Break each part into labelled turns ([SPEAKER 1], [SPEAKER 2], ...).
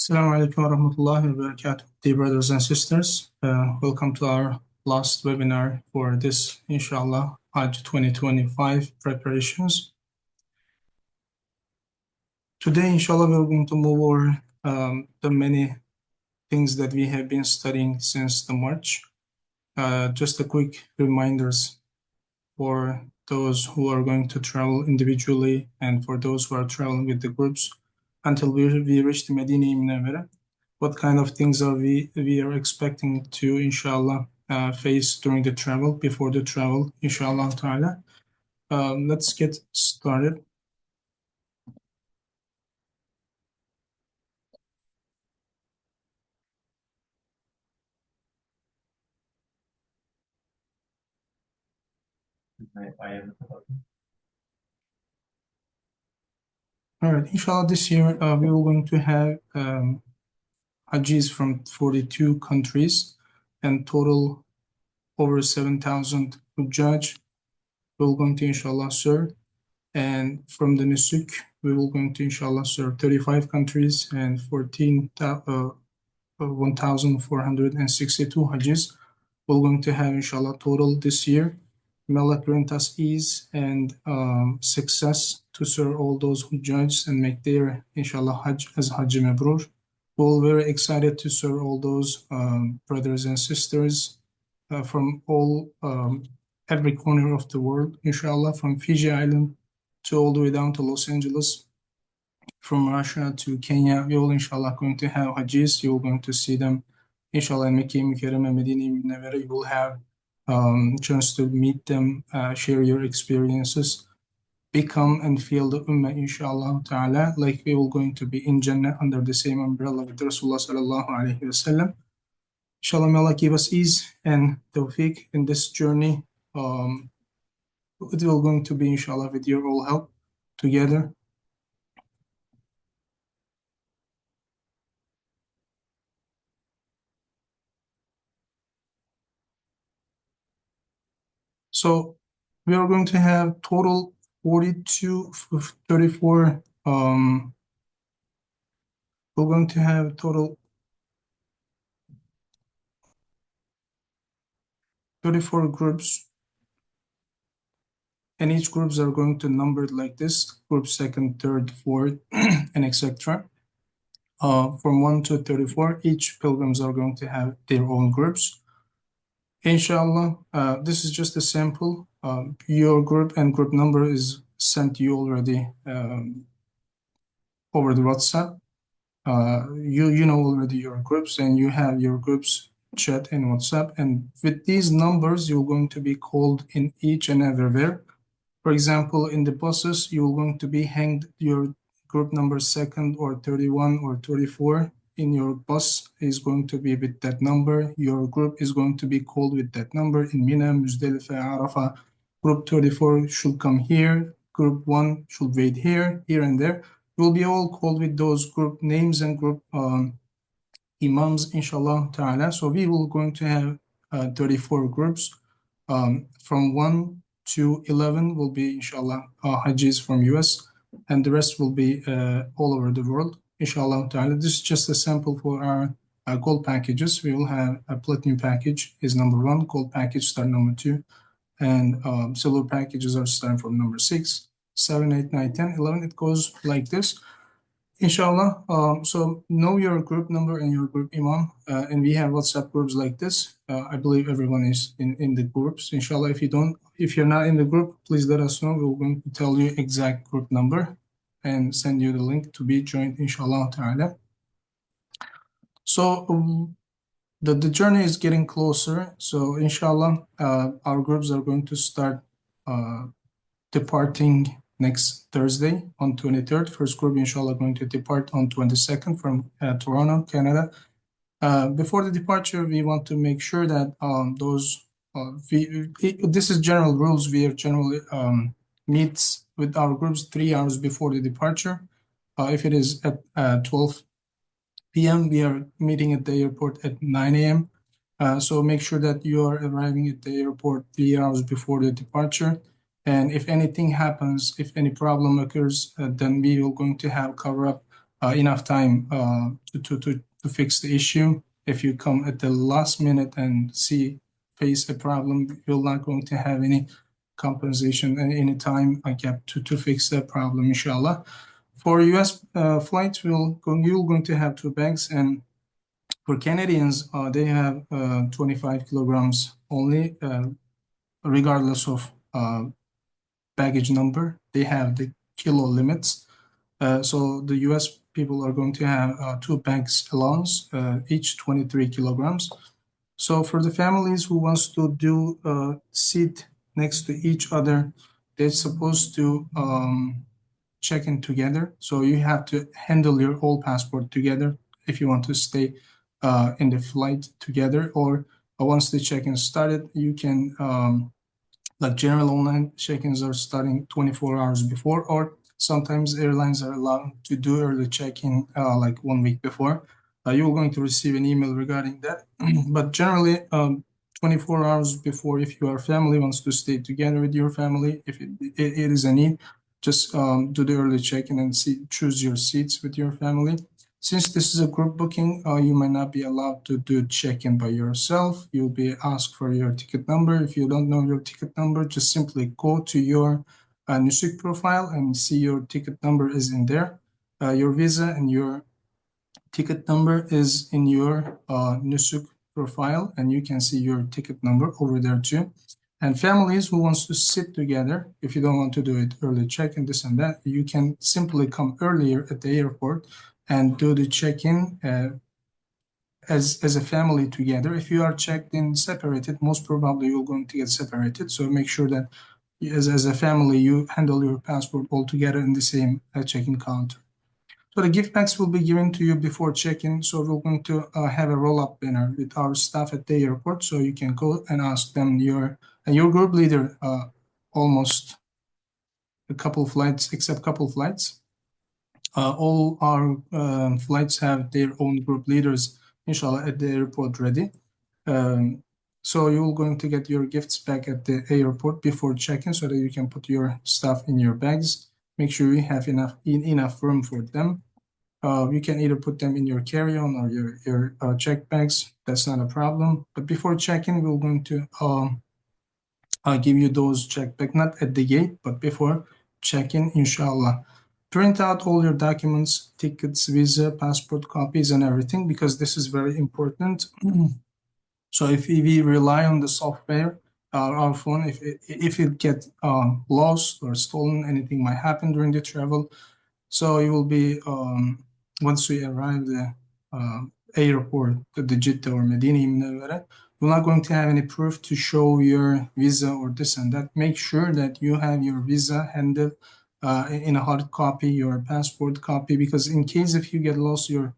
[SPEAKER 1] Assalamu alaikum wa rahmatullahi wa barakatuh. Dear brothers and sisters, welcome to our last webinar for this, inshallah, Hajj 2025 preparations. Today, inshallah, we're going to move over the many things that we have been studying since the March. Just a quick reminders for those who are going to travel individually and for those who are traveling with the groups until we reach the Medina Munawwara. What kind of things are we are expecting to, inshallah, face during the travel, before the travel, inshallah ta'ala. Let's get started. All right, inshallah, this year we are going to have Hajjis from 42 countries and total over 7,000 Hujjaj. We're going to, inshallah, serve. And from the Nusuk, we will going to, inshallah, serve 35 countries and 1,462 Hajjis. We're going to have, inshallah, total this year. May Allah grant us ease and success to serve all those Hujjaj and make their, inshallah, Hajj as Hajj Mabrur. We're all very excited to serve all those brothers and sisters from all every corner of the world, inshallah, from Fiji Island to all the way down to Los Angeles, from Russia to Kenya. We all, inshallah, going to have Hajjis. You're going to see them, inshallah, in Mecca, Mukarramah, Medina, Munawwara. You will have chance to meet them, share your experiences, become and feel the ummah, inshallah ta'ala, like we will going to be in Jannah under the same umbrella with Rasulullah sallallahu alayhi wa sallam. Inshallah, may Allah give us ease and tawfiq in this journey. It will going to be, inshallah, with your all help together. So we are going to have total 42, 34, we're going to have total 34 groups, and each groups are going to number it like this: group second, third, fourth, and etc. From 1 to 34, each pilgrims are going to have their own groups. Inshallah, this is just a sample. Your group and group number is sent to you already over the WhatsApp. You know already your groups, and you have your groups chat in WhatsApp, and with these numbers you're going to be called in each and everywhere. For example, in the buses you're going to be hanged your group number second or 31 or 34 in your bus is going to be with that number. Your group is going to be called with that number. In Mina, Muzdalifah, Arafah, group 34 should come here, group 1 should wait here and there. Will be all called with those group names and group imams, inshallah ta'ala. So we will going to have 34 groups. From 1 to 11 will be, inshallah, Hajjis from US, and the rest will be all over the world, inshallah ta'ala. This is just a sample for our gold packages. We will have a platinum package is number 1, gold package start number 2, and silver packages are starting from number 6, 7, 8, 9, 10, 11. It goes like this, inshallah. So know your group number and your group imam, and we have WhatsApp groups like this. I believe everyone is in the groups, inshallah. If you're not in the group, please let us know. We're going to tell you exact group number and send you the link to be joined, inshallah ta'ala. So the journey is getting closer. So inshallah, our groups are going to start departing next Thursday on 23rd. First group, inshallah, going to depart on 22nd from Toronto, Canada. Before the departure, we want to make sure that this is general rules. We are generally meets with our groups 3 hours before the departure. If it is at 12 p.m., we are meeting at the airport at 9 a.m. So make sure that you are arriving at the airport 3 hours before the departure. And if anything happens, if any problem occurs, then we are going to have cover up enough time to fix the issue. If you come at the last minute and face a problem, you're not going to have any compensation and any time gap to fix that problem, inshallah. For US flights, you're going to have two bags, and for Canadians, they have 25 kilograms only, regardless of baggage number. They have the kilo limits. So the US people are going to have two bags allowance, each 23 kilograms. So for the families who wants to do seat next to each other, they're supposed to check in together. So you have to handle your whole passport together if you want to stay in the flight together. Or once the check-in started, you can like general online check-ins are starting 24 hours before, or sometimes airlines are allowed to do early check-in like 1 week before. You're going to receive an email regarding that. But generally, 24 hours before, if your family wants to stay together with your family, if it is a need, just do the early check-in and choose your seats with your family. Since this is a group booking, you might not be allowed to do check-in by yourself. You'll be asked for your ticket number. If you don't know your ticket number, just simply go to your Nusuk profile and see your ticket number is in there. Your visa and your ticket number is in your Nusuk profile, and you can see your ticket number over there too. And families who wants to sit together, if you don't want to do it early check-in, this and that, you can simply come earlier at the airport and do the check-in as a family together. If you are checked in separated, most probably you're going to get separated. So make sure that as a family, you handle your passport all together in the same check-in counter. So the gift bags will be given to you before check-in. So we're going to have a roll-up dinner with our staff at the airport. So you can go and ask them, your group leader, almost a couple flights, except couple flights. All our flights have their own group leaders, inshallah, at the airport ready. So you're going to get your gifts back at the airport before check-in so that you can put your stuff in your bags. Make sure you have enough room for them. You can either put them in your carry-on or your check bags. That's not a problem. But before check-in, we're going to give you those check bags, not at the gate, but before check-in, inshallah. Print out all your documents, tickets, visa, passport copies, and everything, because this is very important. So if we rely on the software, our phone, if it gets lost or stolen, anything might happen during the travel. So you will be, once we arrive the airport, the Jeddah or Medina Munawwara, you're not going to have any proof to show your visa or this and that. Make sure that you have your visa handled in a hard copy, your passport copy, because in case if you get lost your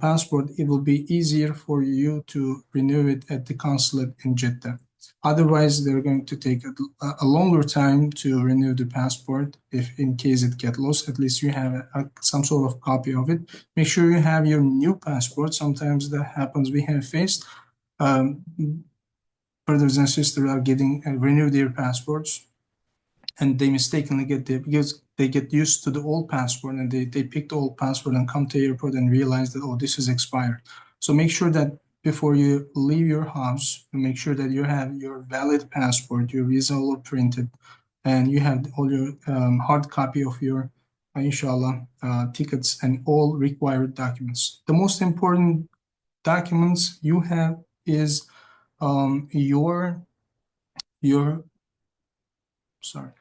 [SPEAKER 1] passport, it will be easier for you to renew it at the consulate in Jeddah. Otherwise, they're going to take a longer time to renew the passport. If in case it get lost, at least you have some sort of copy of it. Make sure you have your new passport. Sometimes that happens. We have faced brothers and sisters are getting renew their passports, and they mistakenly because they get used to the old passport, and they pick the old passport and come to the airport and realize that, oh, this is expired. So make sure that before you leave your house, make sure that you have your valid passport, your visa all printed, and you have all your hard copy of your, inshallah, tickets and all required documents. The most important documents you have is sorry.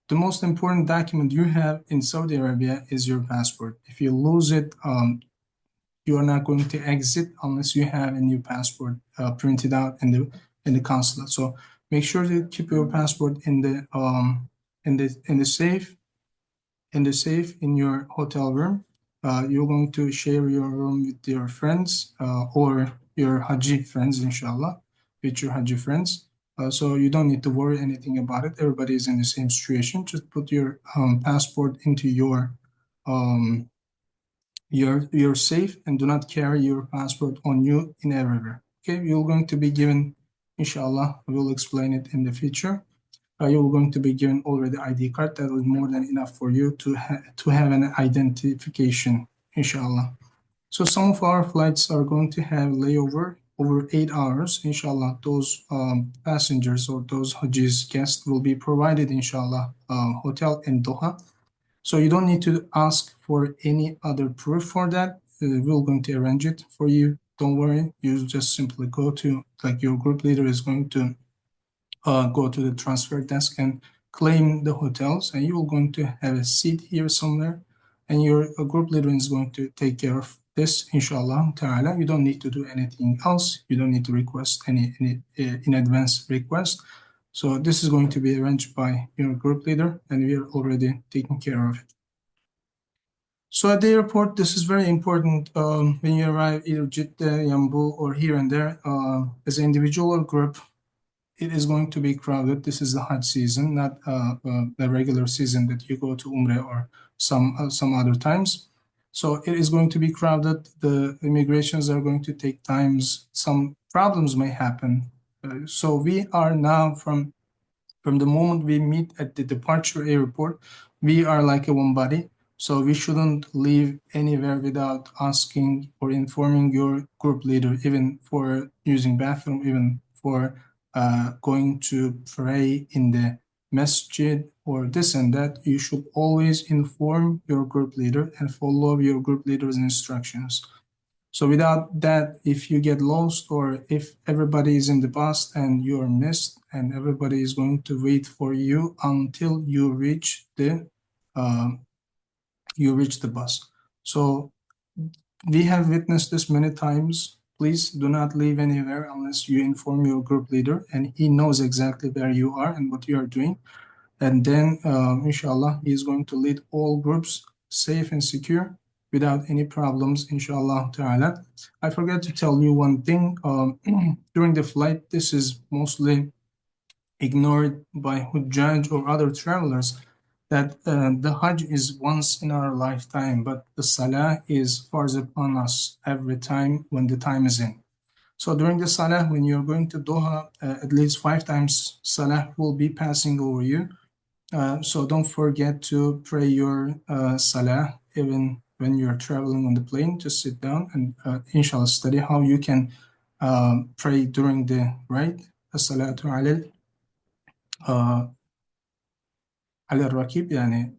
[SPEAKER 1] The most important document you have in Saudi Arabia is your passport. If you lose it, you are not going to exit unless you have a new passport printed out in the consulate. So make sure to keep your passport in the safe in your hotel room. You're going to share your room with your friends or your Hajj friends, inshallah, with your Hajj friends. So you don't need to worry anything about it. Everybody is in the same situation. Just put your passport into your safe, and do not carry your passport on you in everywhere. Okay, you're going to be given, inshallah, we will explain it in the future. You're going to be given already ID card that is more than enough for you to have an identification inshallah. So some of our flights are going to have layover over 8 hours, inshallah. Those passengers or those Hajjis guests will be provided, inshallah, hotel in Doha. So you don't need to ask for any other proof for that. We're going to arrange it for you. Don't worry. You just simply go to, like, your group leader is going to go to the transfer desk and claim the hotels, and you're going to have a seat here somewhere, and your group leader is going to take care of this, inshallah ta'ala. You don't need to do anything else. You don't need to request any in advance request. So this is going to be arranged by your group leader, and we are already taking care of it. So at the airport, this is very important when you arrive either Jeddah, Yanbu, or here and there. As an individual or group, it is going to be crowded. This is the Hajj season, not the regular season that you go to Umrah or some other times. So it is going to be crowded. The immigrations are going to take times. Some problems may happen. So we are now from the moment we meet at the departure airport, we are like a one body. So we shouldn't leave anywhere without asking or informing your group leader, even for using bathroom, even for going to pray in the masjid or this and that. You should always inform your group leader and follow your group leader's instructions. So without that, if you get lost or if everybody is in the bus and you're missed and everybody is going to wait for you until uh, you reach the bus. So we have witnessed this many times. Please do not leave anywhere unless you inform your group leader and he knows exactly where you are and what you are doing. And then, inshallah, he is going to lead all groups safe and secure without any problems, inshallah ta'ala. I forgot to tell you one thing. During the flight, this is mostly ignored by Hujjaj or other travelers, that the Hajj is once in our lifetime, but the Salah is farz upon us every time when the time is in. So during the Salah, when you're going to Doha, at least 5 times Salah will be passing over you. So don't forget to pray your salah even when you're traveling on the plane. Just sit down and inshallah study how you can pray during the ride. As-salatu ala rakib, yani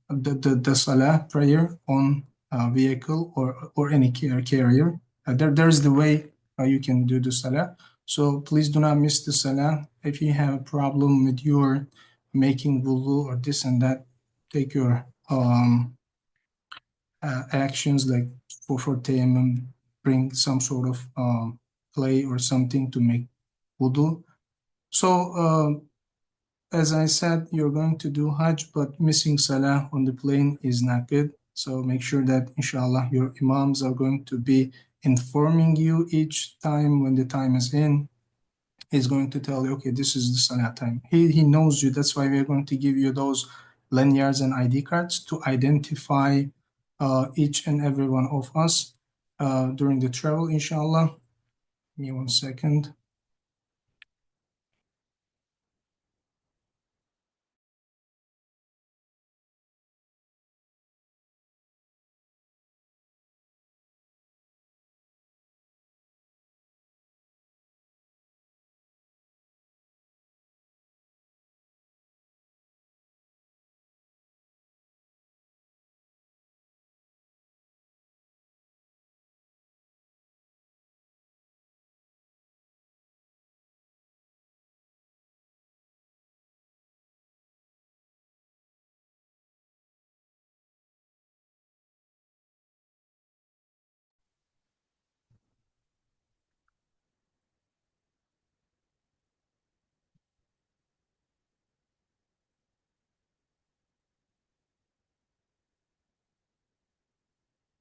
[SPEAKER 1] the salah prayer on vehicle or any carrier. There's the way you can do the salah. So please do not miss the salah. If you have a problem with your making wudu or this and that, take your actions like for tayammum, bring some sort of clay or something to make wudu. So as I said, you're going to do Hajj, but missing Salah on the plane is not good. So make sure that, inshallah, your Imams are going to be informing you each time when the time is in. He's going to tell you, okay, this is the Salah time. He knows you. That's why we're going to give you those lanyards and ID cards to identify each and every one of us during the travel, inshallah. Give me 1 second.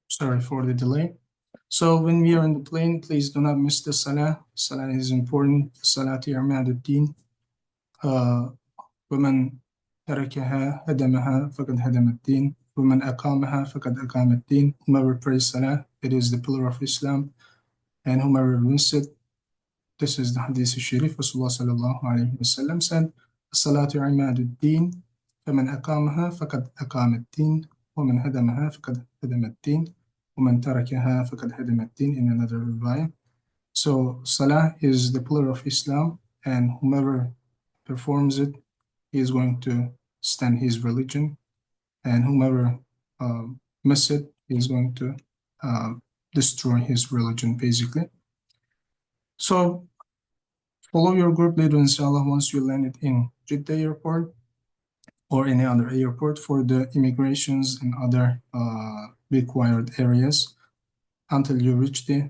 [SPEAKER 1] Sorry for the delay. So when we are in the plane, please do not miss the salah. Salah is important. Salat i'maduddin. ومن تركها هدمها فقد هدم الدين. ومن أقامها فقد أقام الدين. Whomever prays salah, it is the pillar of Islam. And whomever missed it, this is the hadith al-sharif. Rasulullah sallallahu alayhi wa sallam said, الصلاة عماد الدين فمن أقامها فقد أقام الدين ومن هدمها فقد هدم الدين. ومن تركها فقد هدم الدين in another riwayah. So Salah is the pillar of Islam, and whomever performs it, he is going to stand his religion, and whomever miss it, he is going to destroy his religion, basically. So follow your group leader, inshallah, once you landed in Jeddah airport or any other airport for the immigrations and other required areas until you reach the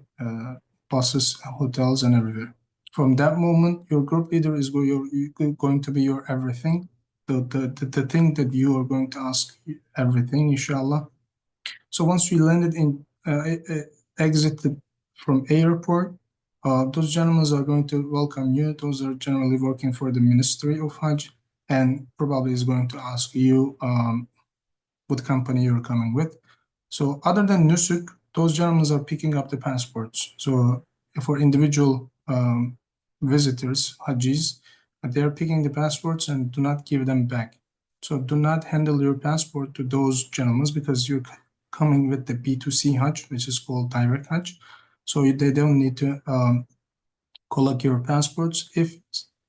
[SPEAKER 1] buses, hotels, and everywhere. From that moment, your group leader is going to be your everything, the thing that you are going to ask everything, inshallah. So once you landed in, exited from airport, those gentlemen are going to welcome you. Those are generally working for the Ministry of Hajj, and probably is going to ask you what company you're coming with. So other than Nusuk, those gentlemen are picking up the passports. So for individual visitors, Hajjis, they're picking the passports and do not give them back. So do not handle your passport to those gentlemen because you're coming with the B2C Hajj, which is called direct Hajj. So they don't need to collect your passports. If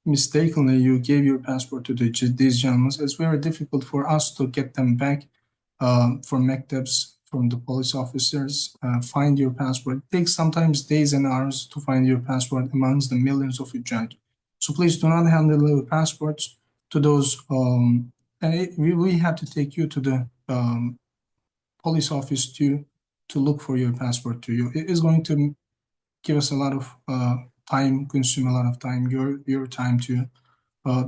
[SPEAKER 1] mistakenly you gave your passport to these gentlemen, it's very difficult for us to get them back from maktabs, from the police officers. Find your passport. It takes sometimes days and hours to find your passport amongst the millions of Hujjaj. So please do not handle your passports to those. We have to take you to the police office to look for your passport to you. It is going to give us a lot of time, consume a lot of time, your time to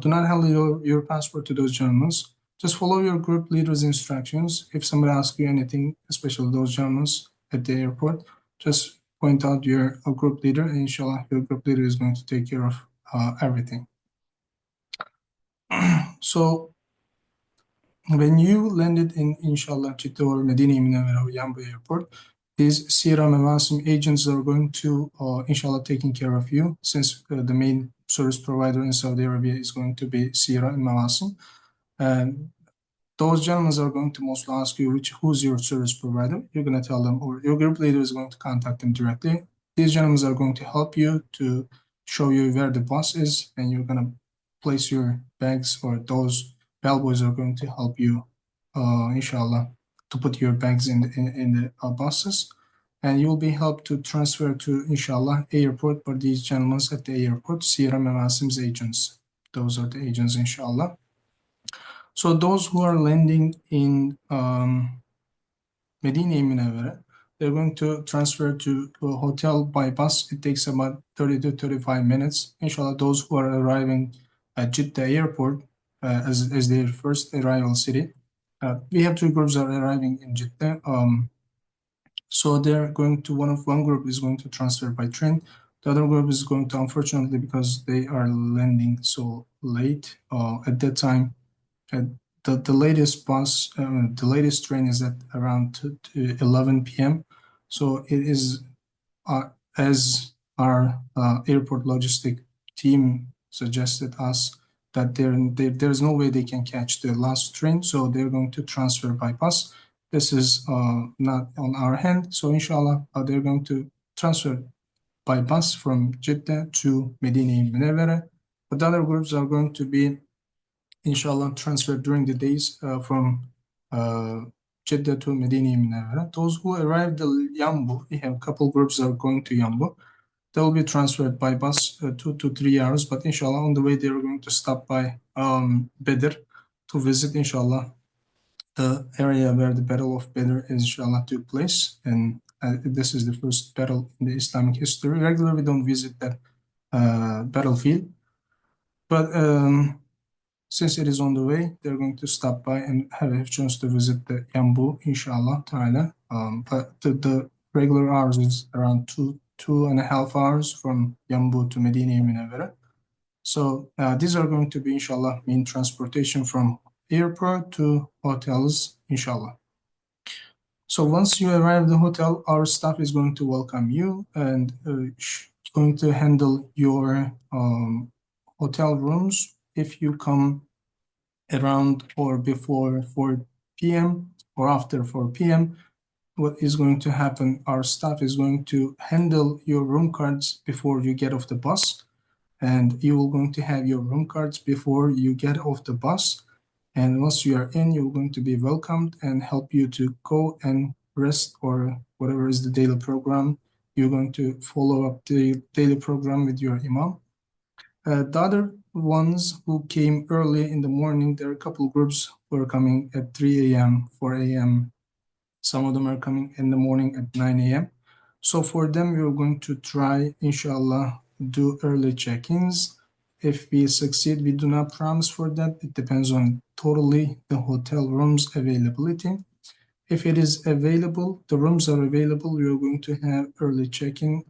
[SPEAKER 1] do not handle your passport to those gentlemen. Just follow your group leader's instructions. If somebody asks you anything, especially those gentlemen at the airport, just point out your group leader, and inshallah, your group leader is going to take care of everything. So when you landed in, inshallah, Jeddah or Medina Munawwara or Yambu airport, these Sira Mawasim agents are going to, inshallah, taking care of you, since the main service provider in Saudi Arabia is going to be Sira and Mawasim. And those gentlemen are going to mostly ask you who's your service provider. You're going to tell them, or your group leader is going to contact them directly. These gentlemen are going to help you to show you where the bus is, and you're going to place your bags, or those bellboys are going to help you, inshallah, to put your bags in the buses, and you will be helped to transfer to, inshallah, airport. But these gentlemen at the airport, Sira Mawasim's agents, those are the agents, inshallah. So those who are landing in Medina Munawwara, they're going to transfer to a hotel by bus. It takes about 30 to 35 minutes. Inshallah, those who are arriving at Jeddah airport as their first arrival city. We have two groups that are arriving in Jeddah. So they're going to, one group is going to transfer by train. The other group is going to, unfortunately, because they are landing so late at that time, the latest bus, the latest train is at around 11 p.m. So it is, as our airport logistic team suggested us, that there's no way they can catch the last train, so they're going to transfer by bus. This is not on our hand, so inshallah, they're going to transfer by bus from Jeddah to Medina Munawwara. But the other groups are going to be, inshallah, transferred during the days from Jeddah to Medina Munawwara. Those who arrived at Yambu, we have a couple groups that are going to Yambu. They will be transferred by bus 2 to 3 hours, but inshallah, on the way, they are going to stop by Badr to visit, inshallah, the area where the Battle of Badr, inshallah, took place. And this is the first battle in the Islamic history. Regularly, we don't visit that battlefield, but since it is on the way, they're going to stop by and have a chance to visit the Yambu, inshallah ta'ala. But the regular hours is around 2.5 hours from Yambu to Medina Munawwara. So these are going to be, inshallah, mean transportation from airport to hotels, inshallah. So once you arrive at the hotel, our staff is going to welcome you and going to handle your hotel rooms. If you come around or before 4 p.m. or after 4 p.m., what is going to happen, our staff is going to handle your room cards before you get off the bus, and you will going to have your room cards before you get off the bus. And once you are in, you're going to be welcomed and help you to go and rest, or whatever is the daily program. You're going to follow up the daily program with your imam. The other ones who came early in the morning, there are a couple groups who are coming at 3 a.m., 4 a.m. Some of them are coming in the morning at 9 a.m. So for them, we're going to try, inshallah, do early check-ins. If we succeed, we do not promise for that. It depends on totally the hotel rooms availability. If it is available, the rooms are available, you're going to have early check-in.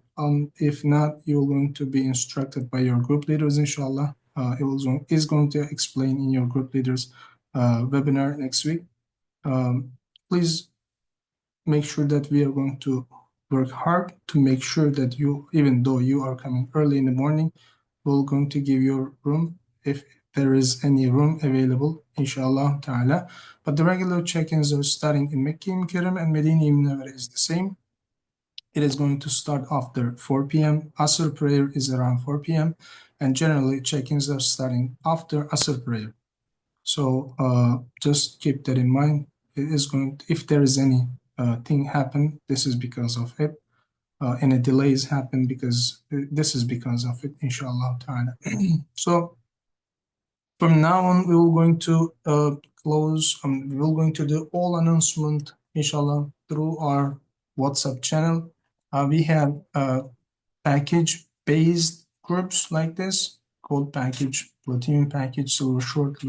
[SPEAKER 1] If not, you're going to be instructed by your group leaders, inshallah. It is going to explain in your group leaders webinar next week. Please make sure that we are going to work hard to make sure that you, even though you are coming early in the morning, we're going to give you room if there is any room available, inshallah ta'ala. But the regular check-ins are starting in Mecca Mukarram, and Medina Munawwara is the same. It is going to start after 4 p.m. Asr prayer is around 4 p.m. and generally check-ins are starting after Asr prayer. So just keep that in mind. It is going to, if there is any thing happen, this is because of it. Any delays happen because this is because of it, inshallah ta'ala. So from now on, we will going to close. We will going to do all announcement, inshallah, through our WhatsApp channel. We have package-based groups like this, gold package, platinum package, silver short,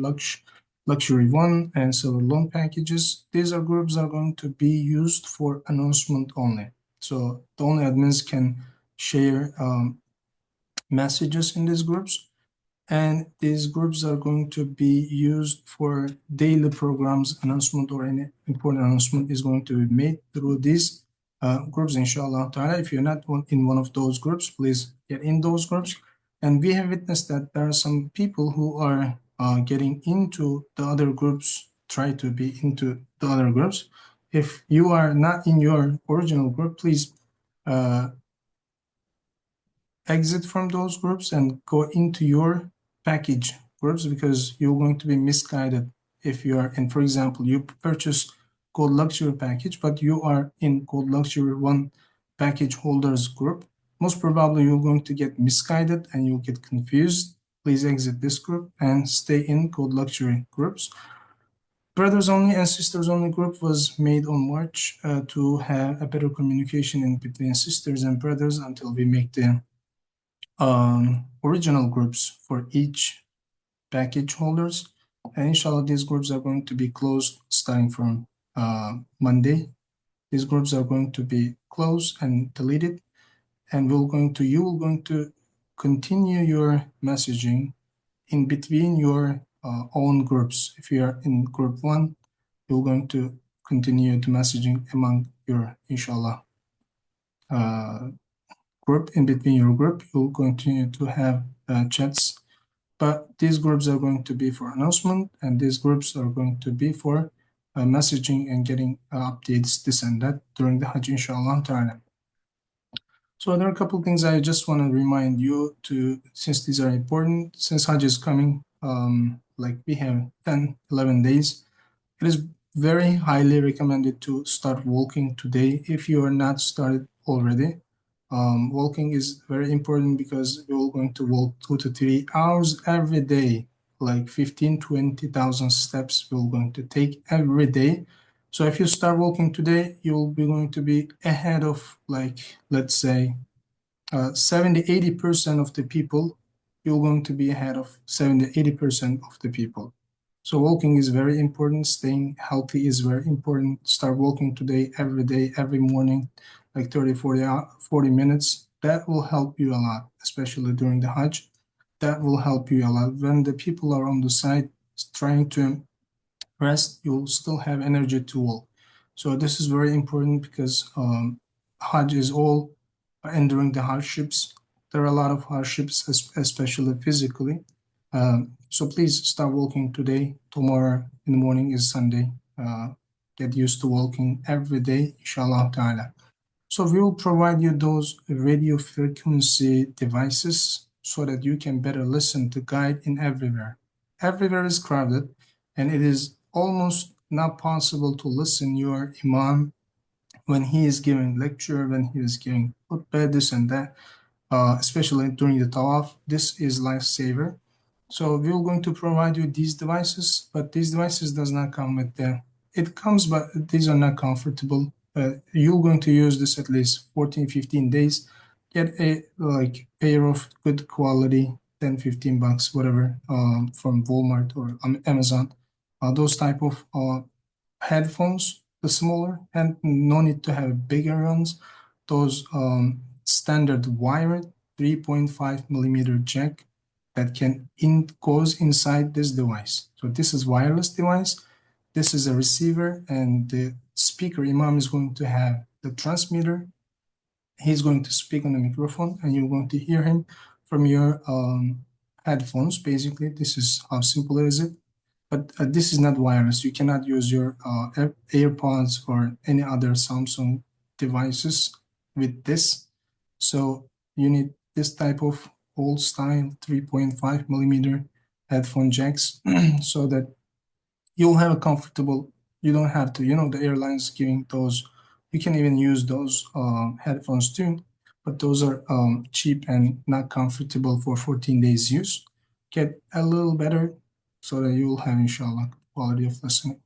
[SPEAKER 1] luxury one, and silver long packages. These are groups are going to be used for announcement only. So the only admins can share messages in these groups, and these groups are going to be used for daily programs announcement, or any important announcement is going to be made through these groups, inshallah ta'ala. If you're not in one of those groups, please get in those groups. And we have witnessed that there are some people who are getting into the other groups, try to be into the other groups. If you are not in your original group, please exit from those groups and go into your package groups, because you're going to be misguided if you are in. For example, you purchase gold luxury package, but you are in gold luxury one package holders group. Most probably you're going to get misguided and you'll get confused. Please exit this group and stay in gold luxury groups. Brothers only and sisters only group was made on March to have a better communication in between sisters and brothers until we make the original groups for each package holders. And inshallah, these groups are going to be closed starting from Monday. These groups are going to be closed and deleted, and you will going to continue your messaging in between your own groups. If you are in group one, you're going to continue the messaging among your, inshallah, group. In between your group, you'll continue to have chats, but these groups are going to be for announcement, and these groups are going to be for messaging and getting updates, this and that, during the Hajj, inshallah ta'ala. So there are a couple of things I just want to remind you to, since these are important, since Hajj is coming, like we have 10, 11 days, it is very highly recommended to start walking today if you are not started already. Walking is very important because you're going to walk 2 to 3 hours every day, like 15, 20,000 steps we're going to take every day. So if you start walking today, you'll be going to be ahead of, like, let's say, 70, 80% of the people. You're going to be ahead of 70, 80% of the people. So walking is very important. Staying healthy is very important. Start walking today, every day, every morning, like 30, 40 minutes. That will help you a lot, especially during the Hajj. That will help you a lot. When the people are on the side trying to rest, you'll still have energy to walk. So this is very important because Hajj is all enduring the hardships. There are a lot of hardships, especially physically. So please start walking today. Tomorrow in the morning is Sunday. get used to walking every day, inshallah ta'ala. So we will provide you those radio frequency devices so that you can better listen to guide in everywhere. Everywhere is crowded, and it is almost not possible to listen your imam when he is giving lecture, when he is giving khutbah, this and that, especially during the tawaf. This is lifesaver. So we're going to provide you these devices, but these devices does not come with the, it comes, but these are not comfortable. You're going to use this at least 14, 15 days. Get a like pair of good quality, 10, 15 bucks, whatever, from Walmart or Amazon. Those type of headphones, the smaller, and no need to have bigger ones. Those standard wired 3.5 millimeter jack that goes inside this device. So this is wireless device. This is a receiver, and the speaker imam is going to have the transmitter. He's going to speak on the microphone, and you're going to hear him from your headphones. Basically, this is how simple is it. But this is not wireless. You cannot use your AirPods or any other Samsung devices with this. So you need this type of old style 3.5 millimeter headphone jacks so that you'll have a comfortable, you don't have to, the airlines giving those, you can even use those headphones too, but those are cheap and not comfortable for 14 days use. Get a little better so that you will have, inshallah, quality of listening.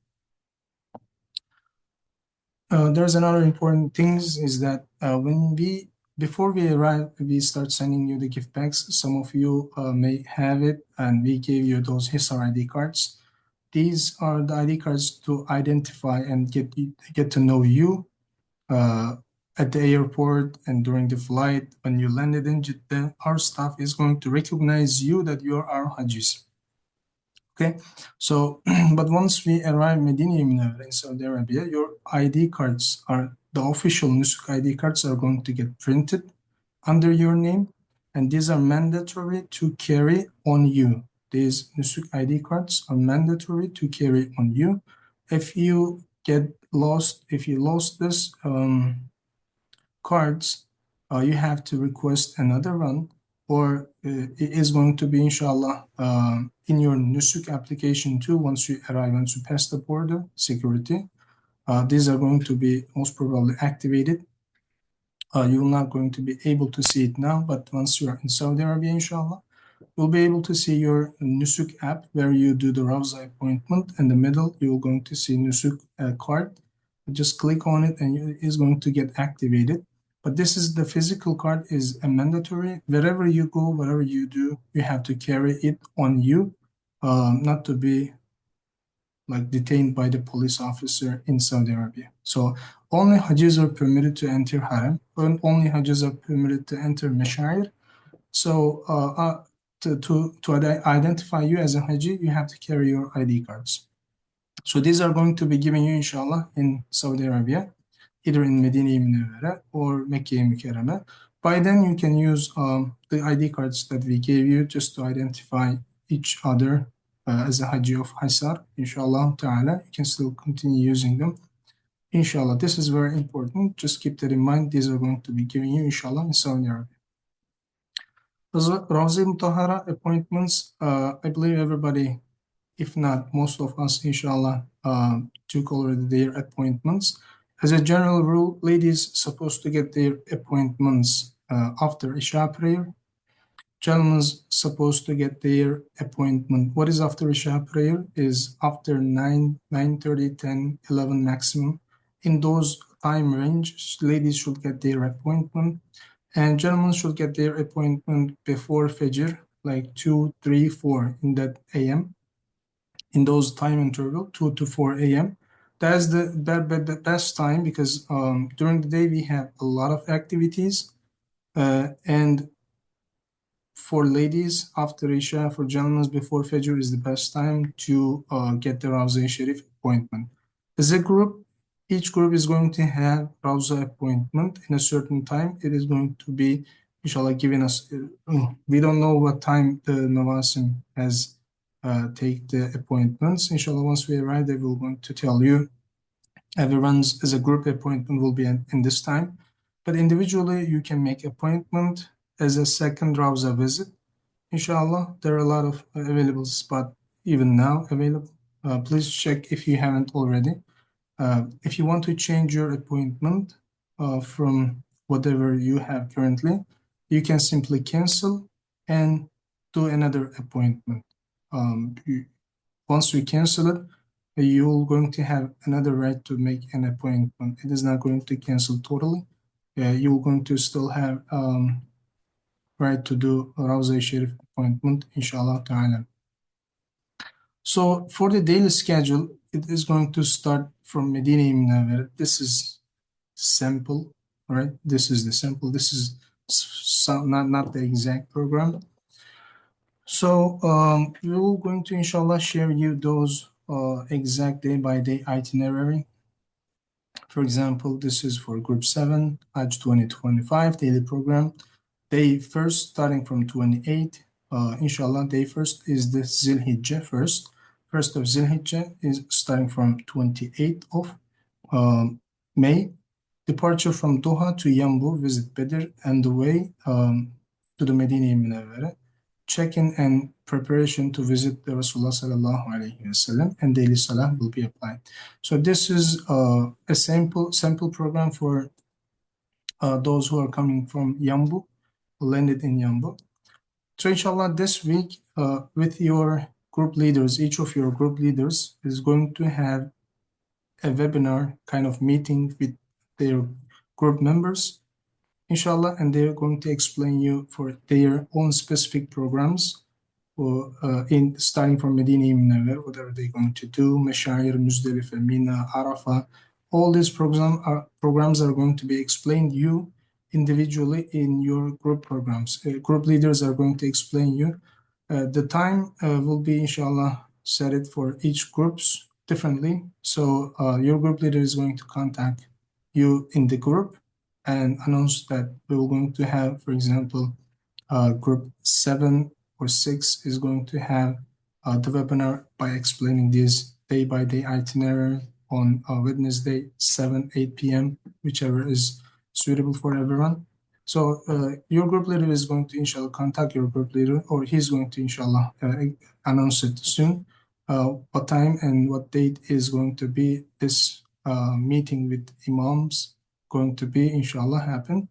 [SPEAKER 1] There's another important things is that before we arrive, we start sending you the gift bags. Some of you may have it, and we gave you those Hisar ID cards. These are the ID cards to identify and get to know you at the airport and during the flight. When you landed in Jeddah, our staff is going to recognize you that you are our Hajjis. Okay, so but once we arrive Medina in Saudi Arabia, your ID cards are the official Nusuk ID cards are going to get printed under your name, and these are mandatory to carry on you. These Nusuk ID cards are mandatory to carry on you. If you get lost, if you lost this cards, you have to request another one, or it is going to be, inshallah, in your Nusuk application too. Once you arrive, once you pass the border security, these are going to be most probably activated. You're not going to be able to see it now, but once you are in Saudi Arabia, inshallah, you'll be able to see your Nusuk app where you do the Rawza appointment. In the middle, you're going to see Nusuk card. Just click on it and it is going to get activated. But this is the physical card is a mandatory. Wherever you go, whatever you do, you have to carry it on you, not to be like detained by the police officer in Saudi Arabia. So only Hajjis are permitted to enter Haram, and only Hajjis are permitted to enter Mashair. So to identify you as a Haji, you have to carry your ID cards. So these are going to be given you, inshallah, in Saudi Arabia, either in Medina Munawwara or Mecca Mukarramah. By then, you can use the ID cards that we gave you just to identify each other as a Haji of Hisar. Inshallah ta'ala, you can still continue using them. Inshallah, this is very important. Just keep that in mind. These are going to be given you, inshallah, in Saudi Arabia. Rawzi Mutahara appointments, I believe everybody, if not most of us, inshallah, took already their appointments. As a general rule, ladies supposed to get their appointments after Isha prayer. Gentlemen's supposed to get their appointment. What is after Isha prayer? Is after 9, 9:30, 10, 11 maximum. In those time range, ladies should get their appointment. And gentlemen should get their appointment before Fajr, like 2, 3, 4 in that AM. In those time interval, 2 to 4 AM. That's the best time because during the day we have a lot of activities. And for ladies after Isha, for gentlemen before Fajr is the best time to get the Rawza Sharif appointment. As a group, each group is going to have Rawza appointment in a certain time. It is going to be, inshallah, giving us, we don't know what time the Nawasim has take the appointments. Inshallah, once we arrive, they will going to tell you Everyone's as a group appointment will be in this time, but individually you can make appointment as a second Rawza visit. Inshallah, there are a lot of available spot even now available. Please check if you haven't already. If you want to change your appointment from whatever you have currently, you can simply cancel and do another appointment. Once we cancel it, you're going to have another right to make an appointment. It is not going to cancel totally. You're going to still have right to do a Rawza Sharif appointment, inshallah ta'ala. So for the daily schedule, it is going to start from Medina Munawwara. This is sample, right? This is the sample. This is not the exact program. So we're going to inshallah share you those exact day-by-day itinerary. For example, this is for Group 7, Hajj 2025 daily program. Day first starting from 28. Inshallah, day first is the Zilhijjah first. First of Zilhijjah is starting from 28th of May. Departure from Doha to Yambu, visit Badr, and the way to the Medina Munawwara. Check-in and preparation to visit the Rasulullah sallallahu alaihi wasallam, and daily salah will be applied. So this is a sample program for those who are coming from Yambu, who landed in Yambu. So inshallah, this week with your group leaders, each of your group leaders is going to have a webinar kind of meeting with their group members, inshallah, and they're going to explain you for their own specific programs, or in starting from Medina Munawwara, what are they going to do, Mashair, Muzdalifah, Mina, Arafah. All these programs are going to be explained you individually in your group programs. Group leaders are going to explain you. The time will be, inshallah, set it for each groups differently. So your group leader is going to contact you in the group and announce that we're going to have, for example, group 7 or 6 is going to have the webinar by explaining this day-by-day itinerary on Wednesday, 7, 8 p.m., whichever is suitable for everyone. So your group leader is going to, inshallah, contact your group leader, or he's going to, inshallah, announce it soon. What time and what date is going to be this meeting with imams going to be, inshallah, happen.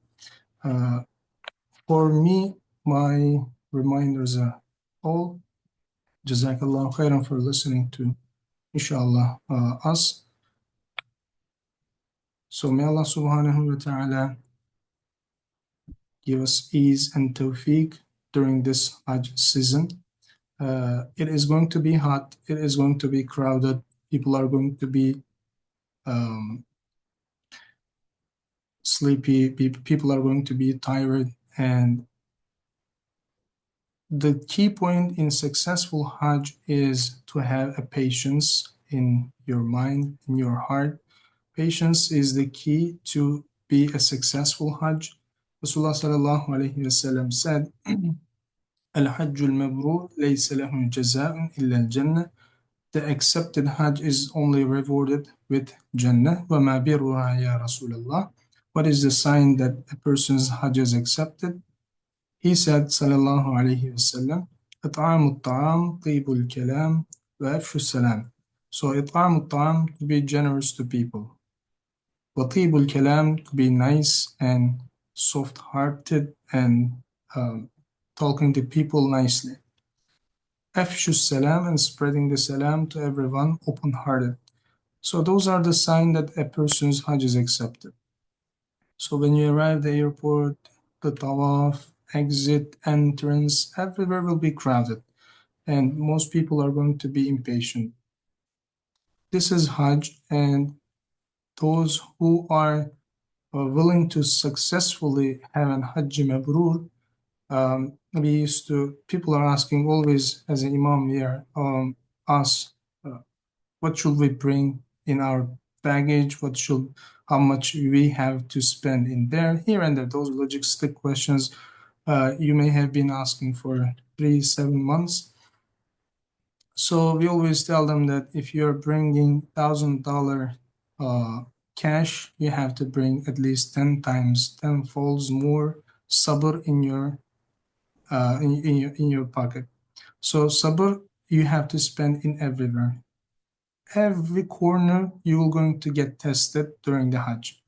[SPEAKER 1] For me, my reminders are all. Jazakallah khairan for listening to, inshallah, us. So may Allah subhanahu wa ta'ala give us ease and tawfiq during this Hajj season. It is going to be hot. It is going to be crowded. People are going to be sleepy. People are going to be tired. And the key point in successful Hajj is to have a patience in your mind, in your heart. Patience is the key to be a successful Hajj. Rasulullah sallallahu alayhi wasallam said, "Al-Hajj al-Mabrur laysa lahu jaza'un illa al-Jannah." The accepted Hajj is only rewarded with Jannah. وَمَا بِرُّهَا يَا رَسُولَ اللَّهِ. What is the sign that a person's Hajj is accepted? He said, sallallahu alayhi wasallam, إطعام الطعام طيب الكلام وأفشو السلام. So إطعام الطعام, to be generous to people. وطيب الكلام, to be nice and soft-hearted and talking to people nicely. أفشو السلام, and spreading the salam to everyone, open-hearted. So those are the signs that a person's Hajj is accepted. So when you arrive at the airport, the tawaf, exit, entrance, everywhere will be crowded, and most people are going to be impatient. This is Hajj, and those who are willing to successfully have an Hajj Mabrur, people are asking always as an Imam here, us, what should we bring in our baggage, how much we have to spend in there, here and there, those logistic questions you may have been asking for 7 months. So we always tell them that if you're bringing $1,000 cash, you have to bring at least 10 times, 10 folds more sabr in your pocket. So sabr you have to spend in everywhere. Every corner you are going to get tested during the Hajj.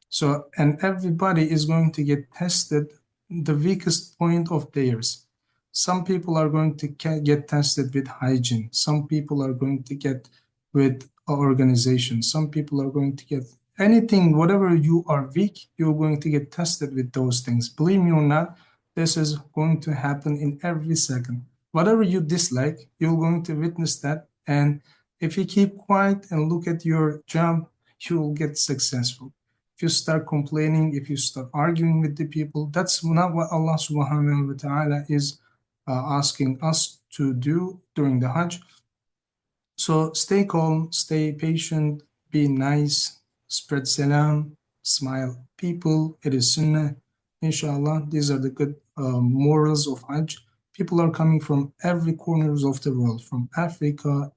[SPEAKER 1] So, and everybody is going to get tested the weakest point of theirs. Some people are going to get tested with hygiene. Some people are going to get with organization. Some people are going to get anything, whatever you are weak, you're going to get tested with those things. Believe me or not, this is going to happen in every second. Whatever you dislike, you're going to witness that. And if you keep quiet and look at your job, you will get successful. If you start complaining, if you start arguing with the people, that's not what Allah subhanahu wa ta'ala is asking us to do during the Hajj. So stay calm, stay patient, be nice, spread salam, smile people. It is sunnah. Inshallah, these are the good morals of Hajj. People are coming from every corners of the world, from Africa,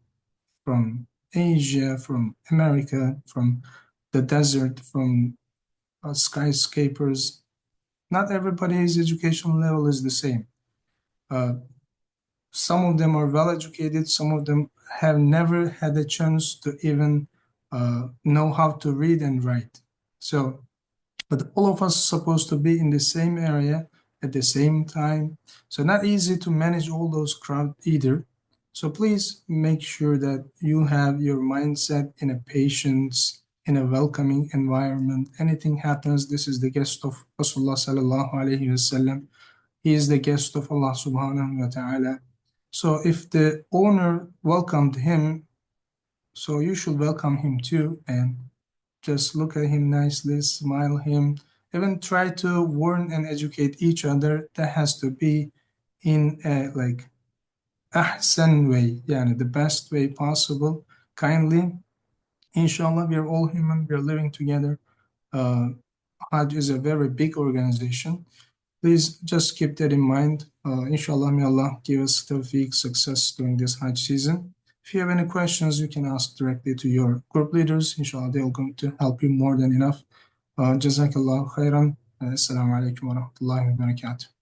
[SPEAKER 1] from Asia, from America, from the desert, from skyscrapers. Not everybody's education level is the same. Some of them are well educated, some of them have never had a chance to even know how to read and write. So, but all of us are supposed to be in the same area at the same time. So not easy to manage all those crowd either. So please make sure that you have your mindset in a patience, in a welcoming environment. Anything happens, this is the guest of Rasulullah sallallahu alaihi wasallam. He is the guest of Allah subhanahu wa ta'ala. So if the owner welcomed him, so you should welcome him too, and just look at him nicely, smile him, even try to warn and educate each other. That has to be in a like ahsan way, yani the best way possible, kindly. Inshallah, we are all human, we are living together. Hajj is a very big organization. Please just keep that in mind. Inshallah, may Allah give us tawfiq, success during this Hajj season. If you have any questions, you can ask directly to your group leaders. Inshallah, they're going to help you more than enough. Jazakallah khairan. Assalamu alaikum wa rahmatullahi wa barakatuh.